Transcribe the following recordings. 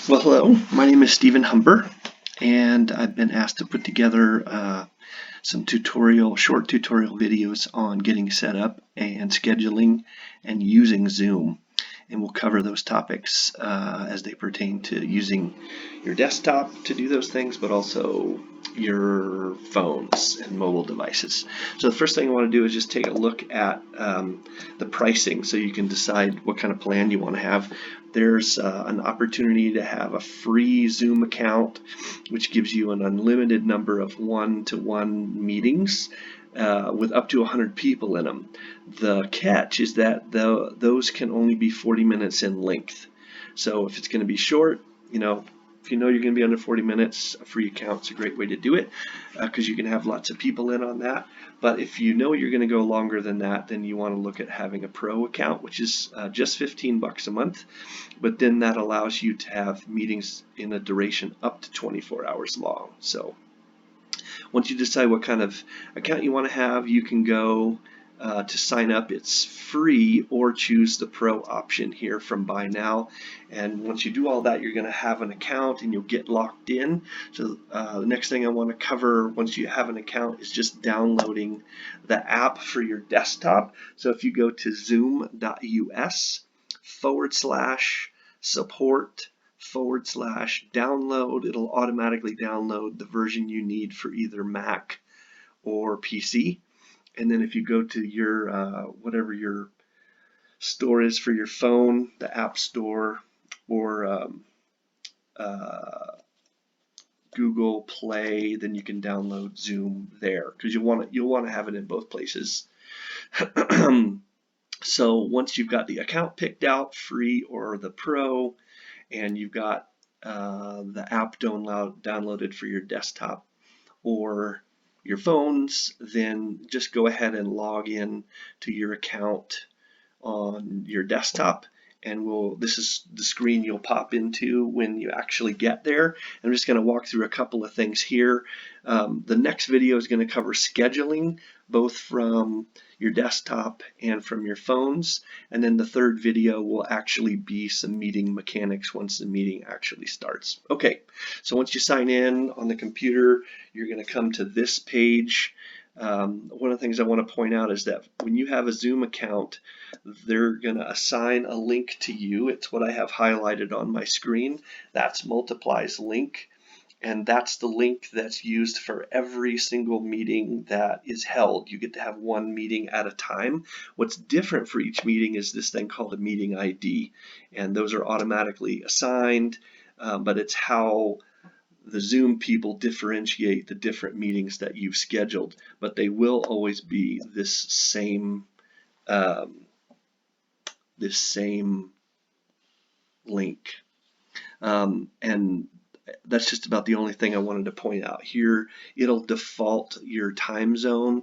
Well, hello, my name is Stephen Humber, and I've been asked to put together some short tutorial videos on getting set up and scheduling and using Zoom. And we'll cover those topics as they pertain to using your desktop to do those things, but also your phones and mobile devices. So the first thing I want to do is just take a look at the pricing so you can decide what kind of plan you want to have. There's an opportunity to have a free Zoom account, which gives you an unlimited number of one-to-one meetings with up to 100 people in them. The catch is that those can only be 40 minutes in length. So if it's going to be short, if you know you're going to be under 40 minutes, a free account's a great way to do it because you can have lots of people in on that. But if you know you're going to go longer than that, then you want to look at having a pro account, which is just $15 a month. But then that allows you to have meetings in a duration up to 24 hours long. So once you decide what kind of account you want to have, you can go to sign up. It's free, or choose the pro option here from Buy Now. And once you do all that, you're going to have an account and you'll get locked in. So the next thing I want to cover once you have an account is just downloading the app for your desktop. So if you go to zoom.us/support/download, it'll automatically download the version you need for either Mac or PC. And then if you go to your whatever your store is for your phone, the App Store or Google Play, then you can download Zoom there because you'll want to have it in both places. So once you've got the account picked out, free or the pro, and you've got the app downloaded for your desktop or your phones, then just go ahead and log in to your account on your desktop, and this is the screen you'll pop into when you actually get there. I'm just going to walk through a couple of things here. The next video is going to cover scheduling, both from your desktop and from your phones, and then the third video will actually be some meeting mechanics once the meeting actually starts. Okay, so once you sign in on the computer, you're going to come to this page. One of the things I want to point out is that when you have a Zoom account, they're going to assign a link to you. It's what I have highlighted on my screen. That's Multiply's link, and that's the link that's used for every single meeting that is held. You get to have one meeting at a time. What's different for each meeting is this thing called a meeting ID, and those are automatically assigned, but it's how the Zoom people differentiate the different meetings that you've scheduled, but they will always be this same link. And that's just about the only thing I wanted to point out here. It'll default your time zone.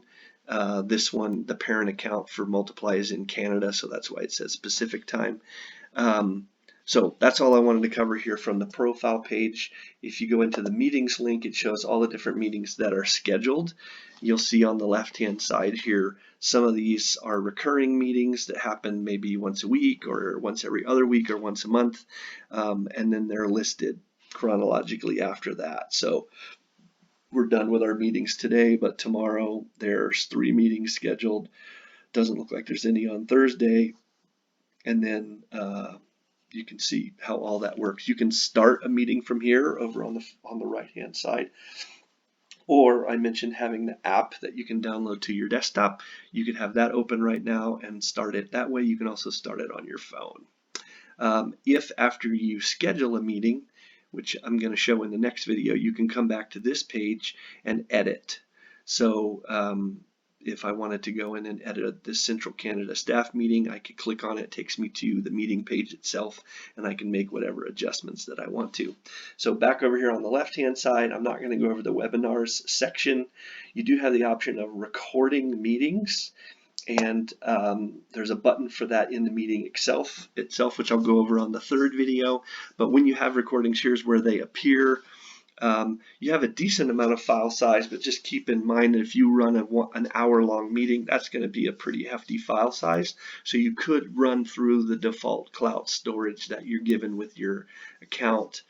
This one, the parent account for Multiply, is in Canada, so that's why it says Pacific time. So that's all I wanted to cover here from the profile page. If you go into the meetings link, it shows all the different meetings that are scheduled. You'll see on the left-hand side here, some of these are recurring meetings that happen maybe once a week or once every other week or once a month, and then they're listed chronologically after that. So we're done with our meetings today, but tomorrow there's 3 meetings scheduled. Doesn't look like there's any on Thursday. And then you can see how all that works. You can start a meeting from here over on the right-hand side. Or I mentioned having the app that you can download to your desktop. You could have that open right now and start it that way. You can also start it on your phone. If after you schedule a meeting, which I'm going to show in the next video, you can come back to this page and edit. So if I wanted to go in and edit this Central Canada staff meeting, I could click on it. It takes me to the meeting page itself, and I can make whatever adjustments that I want to. So back over here on the left-hand side, I'm not going to go over the webinars section. You do have the option of recording meetings, and there's a button for that in the meeting itself, which I'll go over on the third video. But when you have recordings, here's where they appear. You have a decent amount of file size, but just keep in mind that if you run an hour-long meeting, that's going to be a pretty hefty file size. So you could run through the default cloud storage that you're given with your account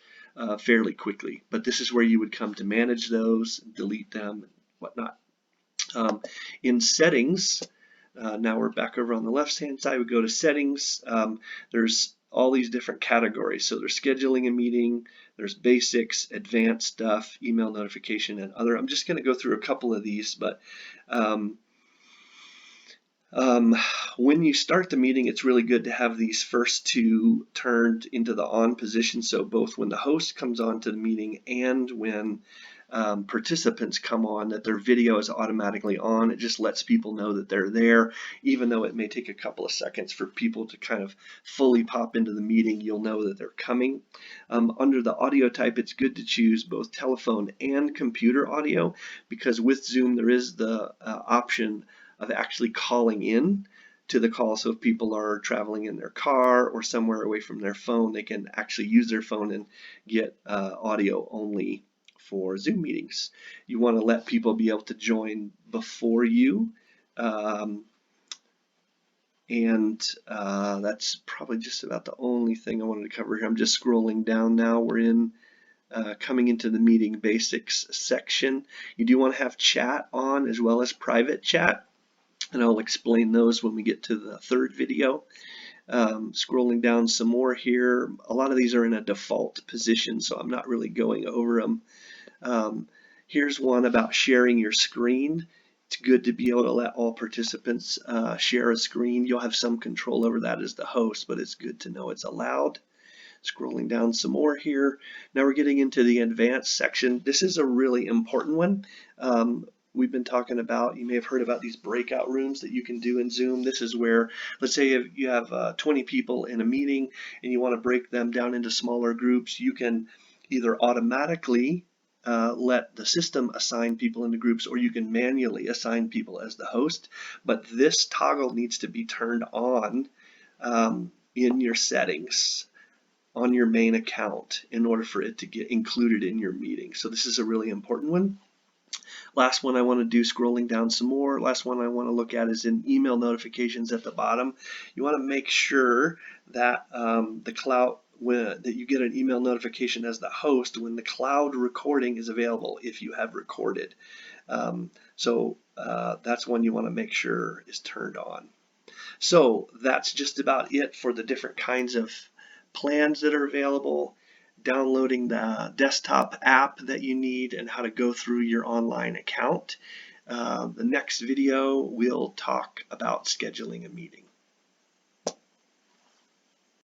fairly quickly. But this is where you would come to manage those, delete them, and whatnot. In settings, now we're back over on the left-hand side. We go to settings. There's all these different categories. So there's scheduling a meeting, there's basics, advanced stuff, email notification, and other. I'm just going to go through a couple of these, but when you start the meeting, it's really good to have these first two turned into the on position. So both when the host comes on to the meeting and when participants come on, that their video is automatically on. It just lets people know that they're there, even though it may take a couple of seconds for people to kind of fully pop into the meeting. You'll know that they're coming. Under the audio type, it's good to choose both telephone and computer audio, because with Zoom there is the option of actually calling in to the call. So if people are traveling in their car or somewhere away from their phone, they can actually use their phone and get audio only for Zoom meetings. You want to let people be able to join before you, and that's probably just about the only thing I wanted to cover here. I'm just scrolling down now. We're in coming into the meeting basics section. You do want to have chat on as well as private chat, and I'll explain those when we get to the third video. Scrolling down some more here, a lot of these are in a default position, so I'm not really going over them. Here's one about sharing your screen. It's good to be able to let all participants share a screen. You'll have some control over that as the host, but it's good to know it's allowed. Scrolling down some more here. Now we're getting into the advanced section. This is a really important one. We've been talking about, you may have heard about these breakout rooms that you can do in Zoom. This is where, let's say if you have 20 people in a meeting and you want to break them down into smaller groups, you can either automatically let the system assign people into groups, or you can manually assign people as the host. But this toggle needs to be turned on in your settings on your main account in order for it to get included in your meeting. So this is a really important one. Last one I want to do, scrolling down some more, last one I want to look at is in email notifications at the bottom. You want to make sure that the cloud, that you get an email notification as the host when the cloud recording is available if you have recorded. So that's one you want to make sure is turned on. So that's just about it for the different kinds of plans that are available, downloading the desktop app that you need, and how to go through your online account. The next video, we'll talk about scheduling a meeting.